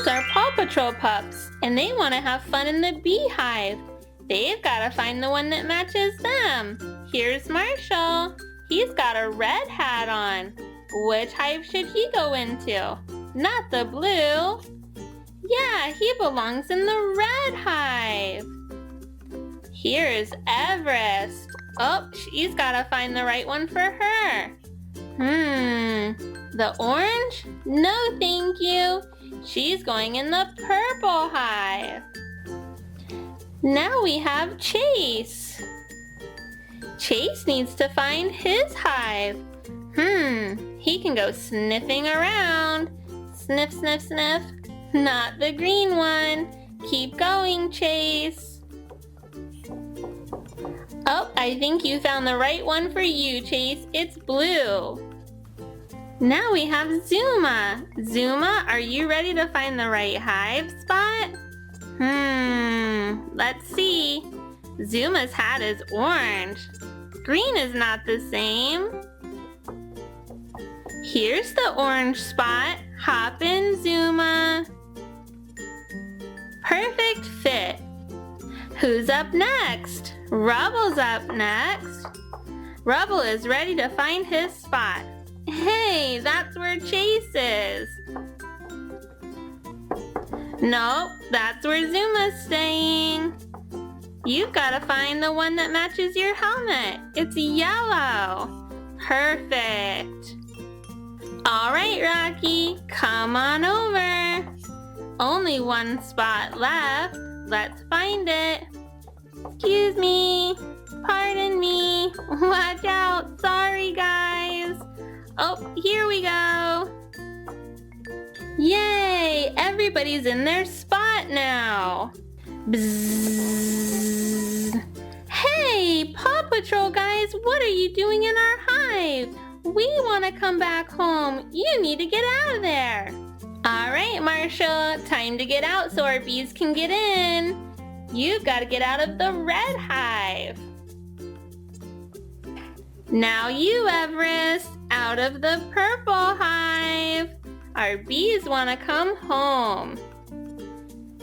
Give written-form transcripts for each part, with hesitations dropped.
These are Paw Patrol pups, and they want to have fun in the beehive. They've got to find the one that matches them. Here's Marshall. He's got a red hat on. Which hive should he go into? Not the blue. Yeah, he belongs in the red hive. Here's Everest. Oh, she's got to find the right one for her. The orange? No, thank you. She's going in the purple hive. Now we have Chase. Chase needs to find his hive. He can go sniffing around. Sniff, sniff, sniff. Not the green one. Keep going, Chase. Oh, I think you found the right one for you, Chase. It's blue. Now we have Zuma. Zuma, are you ready to find the right hive spot? Let's see. Zuma's hat is orange. Green is not the same. Here's the orange spot. Hop in, Zuma. Perfect fit. Who's up next? Rubble's up next. Rubble is ready to find his spot. Hey, that's where Chase is. Nope, that's where Zuma's staying. You've got to find the one that matches your helmet. It's yellow. Perfect. All right, Rocky, come on over. Only one spot left. Let's find it. Excuse me. Pardon me. Watch out. Sorry, guys. Oh, here we go. Yay! Everybody's in their spot now. Bzzz. Hey, Paw Patrol guys, what are you doing in our hive? We want to come back home. You need to get out of there. All right, Marshall, time to get out so our bees can get in. You've got to get out of the red hive. Now you, Everest, out of the purple hive. Our bees want to come home.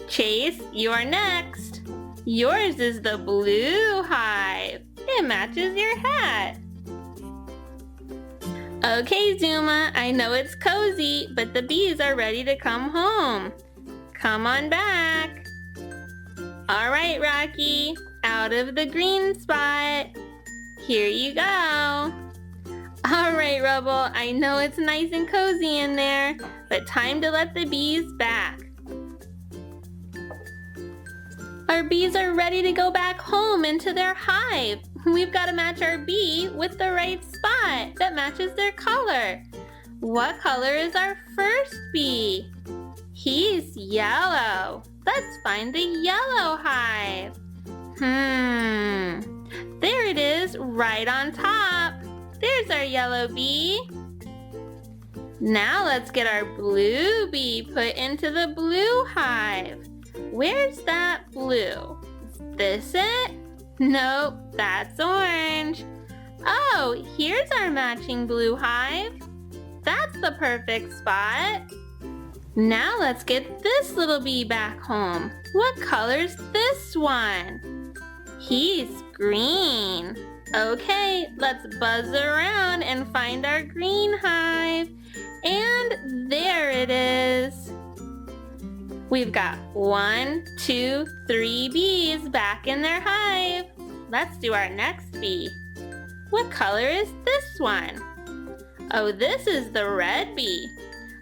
Chase, you're next. Yours is the blue hive. It matches your hat. Okay, Zuma, I know it's cozy, but the bees are ready to come home. Come on back. All right, Rocky, out of the green spot. Here you go. All right, Rubble, I know it's nice and cozy in there, but time to let the bees back. Our bees are ready to go back home into their hive. We've got to match our bee with the right spot that matches their color. What color is our first bee? He's yellow. Let's find the yellow hive. There it is, right on top. There's our yellow bee. Now let's get our blue bee put into the blue hive. Where's that blue? Is this it? Nope, that's orange. Oh, here's our matching blue hive. That's the perfect spot. Now let's get this little bee back home. What color's this one? He's green. Okay, let's buzz around and find our green hive. And there it is. We've got 1, 2, 3 bees back in their hive. Let's do our next bee. What color is this one? Oh, this is the red bee.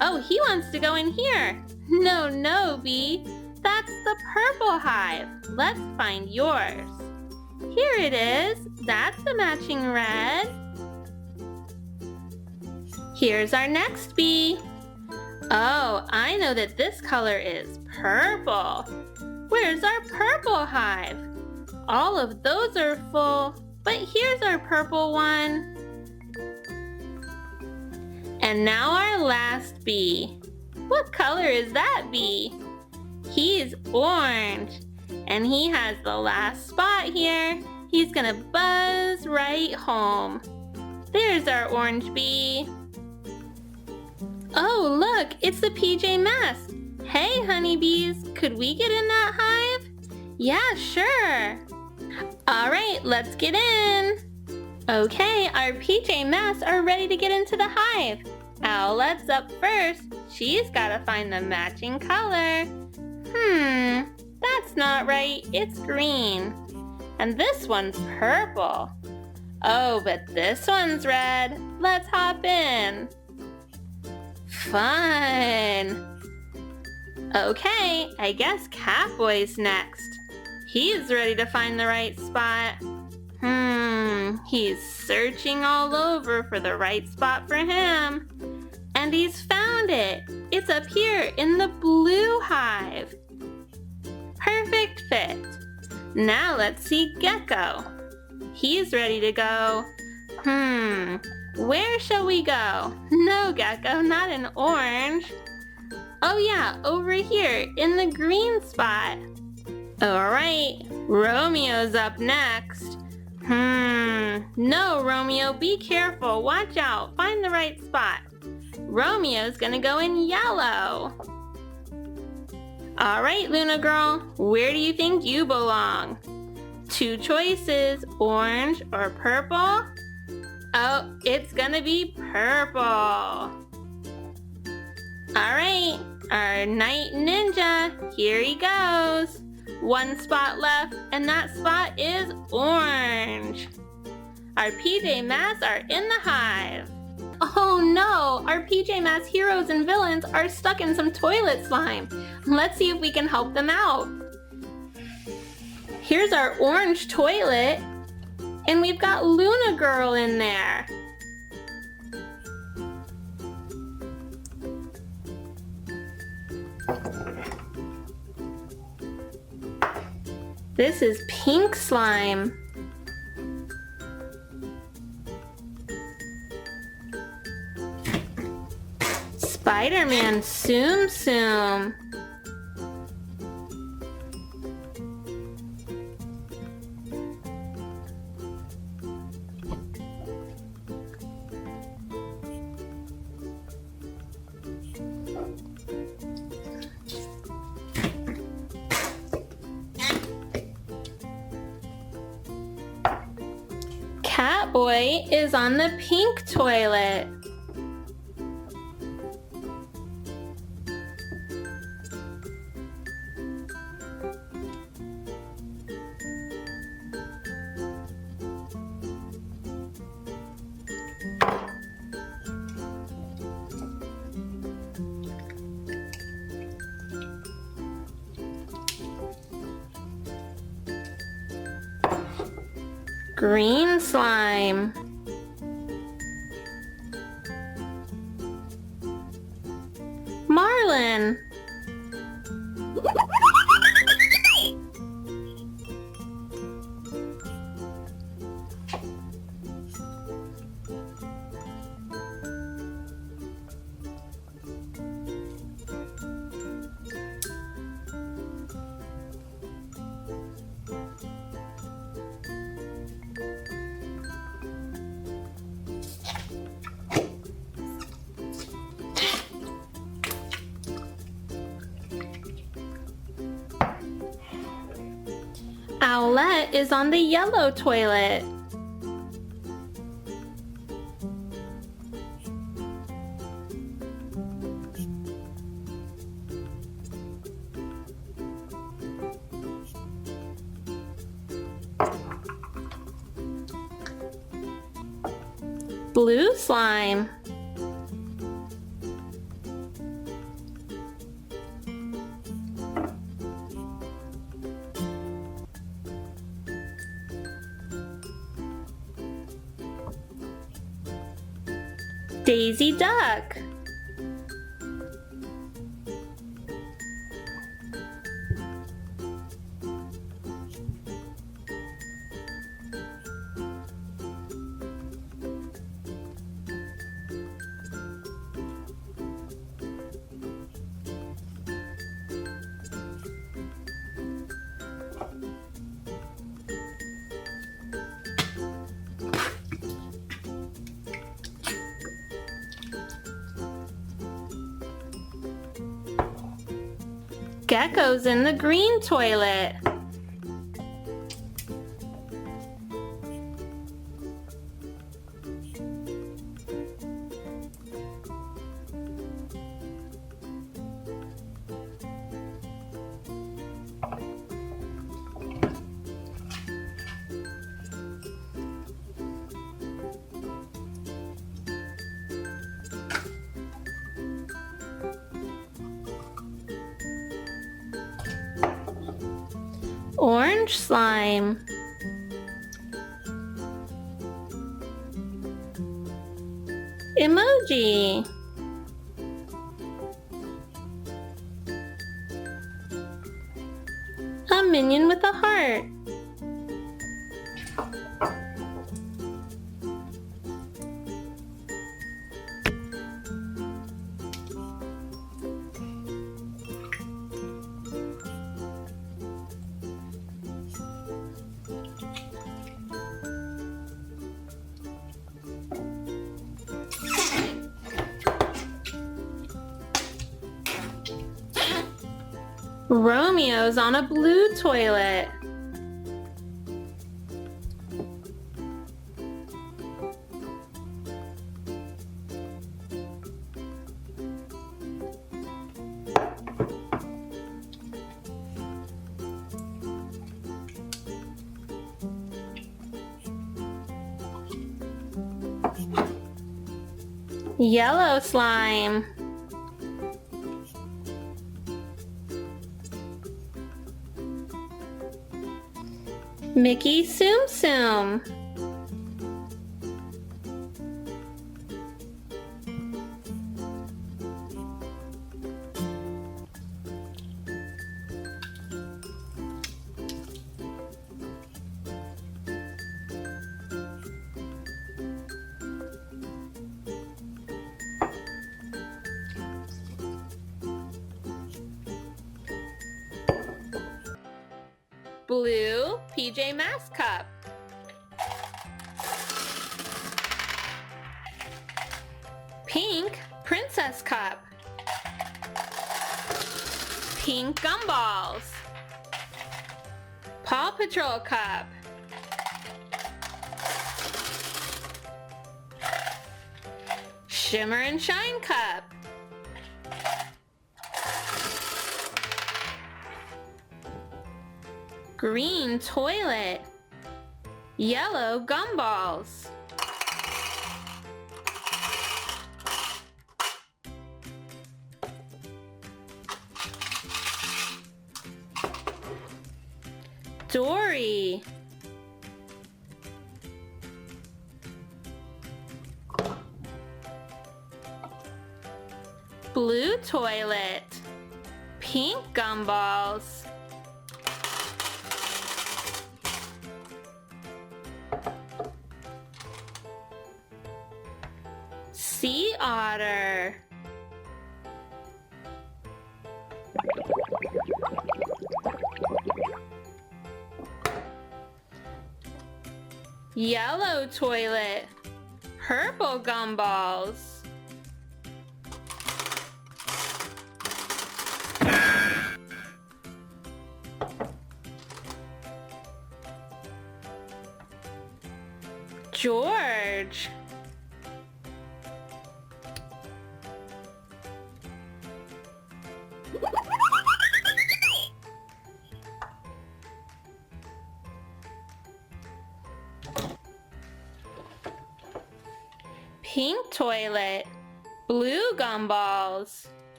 Oh, he wants to go in here. No, bee. That's the purple hive. Let's find yours. Here it is. That's the matching red. Here's our next bee. Oh, I know that this color is purple. Where's our purple hive? All of those are full, but here's our purple one. And now our last bee. What color is that bee? He's orange, and he has the last spot here. He's gonna buzz right home. There's our orange bee. Oh, look, it's the PJ Masks. Hey, honeybees. Could we get in that hive? Yeah, sure. All right, let's get in. Okay, our PJ Masks are ready to get into the hive. Owlette's up first. She's gotta find the matching color. That's not right. It's green. And this one's purple. Oh, but this one's red. Let's hop in. Fun. Okay, I guess Catboy's next. He's ready to find the right spot. He's searching all over for the right spot for him. And he's found it. It's up here in the blue hive. Perfect fit. Now let's see Gecko. He's ready to go. Where shall we go? No, Gecko, not in orange. Oh yeah, over here in the green spot. All right, Romeo's up next. No, Romeo, be careful. Watch out. Find the right spot. Romeo's gonna go in yellow. All right, Luna girl, where do you think you belong? Two choices, orange or purple? Oh, it's gonna be purple. All right, our night ninja, here he goes. One spot left, and that spot is orange. Our PJ Masks are in the hive. Oh no, our PJ Masks heroes and villains are stuck in some toilet slime. Let's see if we can help them out. Here's our orange toilet, and we've got Luna Girl in there. This is pink slime. Spider-Man Tsum Tsum. Catboy is on the pink toilet. Green slime. Marlin. Owlette is on the yellow toilet. Blue slime. Daisy Duck. Gecko's in the green toilet. Orange slime. Emoji. A minion with a heart. Romeo's on a blue toilet. Yellow slime. Mickey Tsum Tsum. Blue PJ Masks cup. Pink Princess cup. Pink gumballs. Paw Patrol cup. Shimmer and Shine cup. Green toilet. Yellow gumballs. Dory. Blue toilet. Pink gumballs. Sea otter. Yellow toilet. Purple gumballs. George. Pink toilet. Blue gumballs.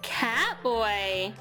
Cat boy.